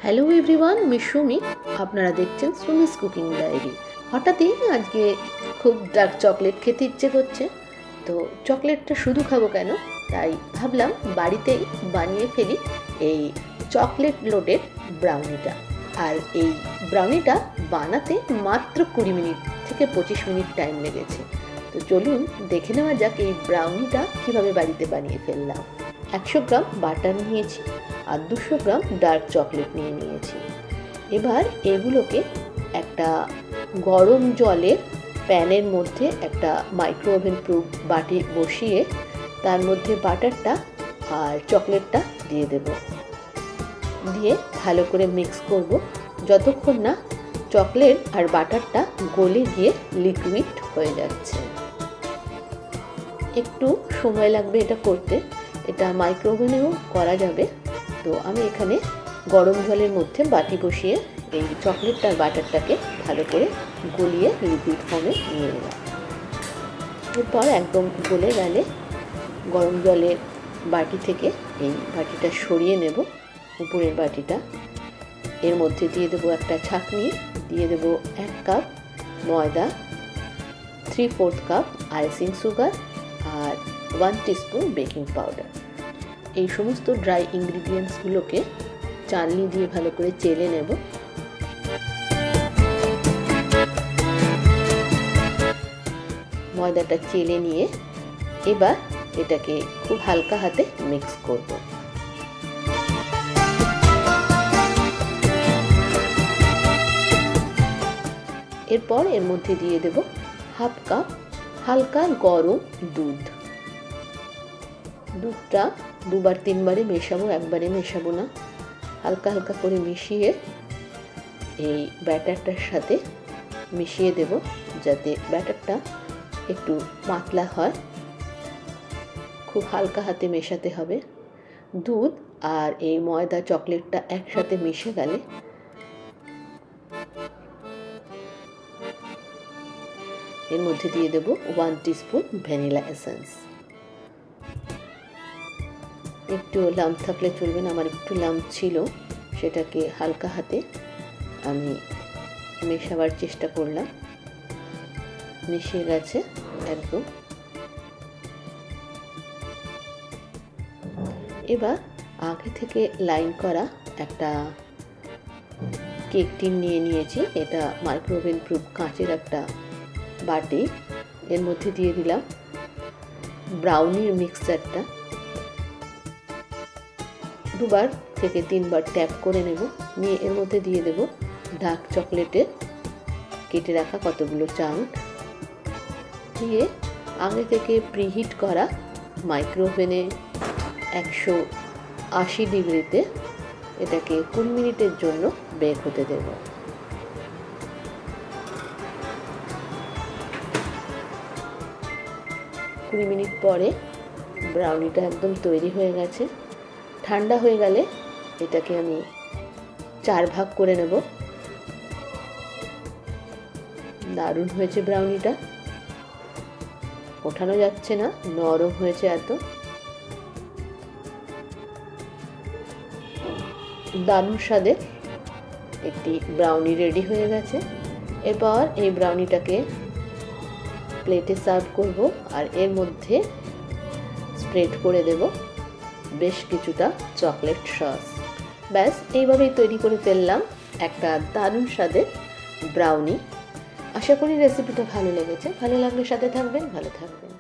Hello everyone, আমি সুমি। আপনারা দেখছেন সুমিস কুকিং ডায়েরি। হঠাৎই আজকে খুব ডার্ক চকলেট খেতে ইচ্ছে করছে, তো চকলেটটা শুধু খাবো কেন, তাই ভাবলাম বাড়িতেই বানিয়ে ফেলি এই চকলেট লোডেড ব্রাউনিটা। আর এই ব্রাউনিটা বানাতে মাত্র 20 মিনিট থেকে 25 মিনিট টাইম লেগেছে। তো চলুন দেখে নেওয়া যাক এই ব্রাউনিটা কীভাবে বাড়িতে বানিয়ে ফেললাম। 100 গ্রাম বাটার নিয়েছি আর 200 গ্রাম ডার্ক চকলেট নিয়েছি। এবার এগুলোকে একটা গরম জলের প্যানের মধ্যে একটা মাইক্রো ওভেন প্রুফ বাটি বসিয়ে তার মধ্যে বাটারটা আর চকলেটটা দিয়ে দেব। দিয়ে ভালো করে মিক্স করব যতক্ষণ না চকলেট আর বাটারটা গলে গিয়ে লিকুইড হয়ে যাচ্ছে। একটু সময় লাগবে এটা করতে, এটা মাইক্রো ওভেনেও করা যাবে। তো আমি এখানে গরম জলের মধ্যে বাটি বসিয়ে এই চকলেট আর বাটারটাকে ভালো করে গলিয়ে লিকুইড ফর্মে নিয়ে নিলাম। এরপর একদম গলে গেলে গরম জলের বাটি থেকে এই বাটিটা সরিয়ে নেব, উপরের বাটিটা। এর মধ্যে দিয়ে দেবো একটা ছাঁকনি, দিয়ে দেবো 1 কাপ ময়দা, 3/4 কাপ আইসিং সুগার আর 1 টিস্পুন বেকিং পাউডার। এই সমস্ত ড্রাই ইনগ্রিডিয়েন্টসগুলোকে চালনি দিয়ে ভালো করে চেলে নেব। ময়দাটা চেলে নিয়ে এবার এটাকে খুব হালকা হাতে মিক্স করব। এরপর এর মধ্যে দিয়ে দেব 1/2 কাপ হালকা গরম দুধ। দুধটা 2-3 মেশাবো, একবারে মেশাবো না। হালকা হালকা করে মিশিয়ে এই ব্যাটারটার সাথে মিশিয়ে দেব, যাতে ব্যাটারটা একটু পাতলা হয়। খুব হালকা হাতে মেশাতে হবে। দুধ আর এই ময়দা চকলেটটা একসাথে মিশে গেলে এর মধ্যে দিয়ে দেব 1 টিস্পুন ভ্যানিলা এসেন্স। একটু লাম্প থাকলে চলবে না, আমার একটু লাম্প ছিল, সেটাকে হালকা হাতে আমি মেশাবার চেষ্টা করলাম। মিশিয়ে গেছে একদম। এবার আগে থেকে লাইন করা একটা কেক টিন নিয়েছি। এটা মাইক্রো ওভেন প্রুফ কাঁচের একটা বাটি। এর মধ্যে দিয়ে দিলাম ব্রাউনির মিক্সচারটা। 2 থেকে 3 ট্যাপ করে নেব, নিয়ে এর মধ্যে দিয়ে দেব ডার্ক চকলেটের কেটে রাখা কতগুলো চাঙ্ক। দিয়ে আগে থেকে প্রিহিট করা মাইক্রো ওভেনে 180 ডিগ্রিতে এটাকে 20 মিনিটের জন্য বেক হতে দেব। কুড়ি মিনিট পরে ব্রাউনিটা একদম তৈরি হয়ে গেছে। ঠান্ডা হয়ে গেলে এটাকে আমি 4 ভাগ করে নেব। দারুণ হয়েছে ব্রাউনিটা, ওঠানো যাচ্ছে না, নরম হয়েছে এত। দারুণ স্বাদের একটি ব্রাউনি রেডি হয়ে গেছে। এরপর এই ব্রাউনিটাকে প্লেটে সার্ভ করব আর এর মধ্যে স্প্রেড করে দেব বেশ কিছুটা চকলেট সস। ব্যাস, এইভাবেই তৈরি করে ফেললাম একটা দারুণ স্বাদের ব্রাউনি। আশা করি রেসিপিটা ভালো লেগেছে। ভালো লাগলে সাথে থাকবেন, ভালো থাকবেন।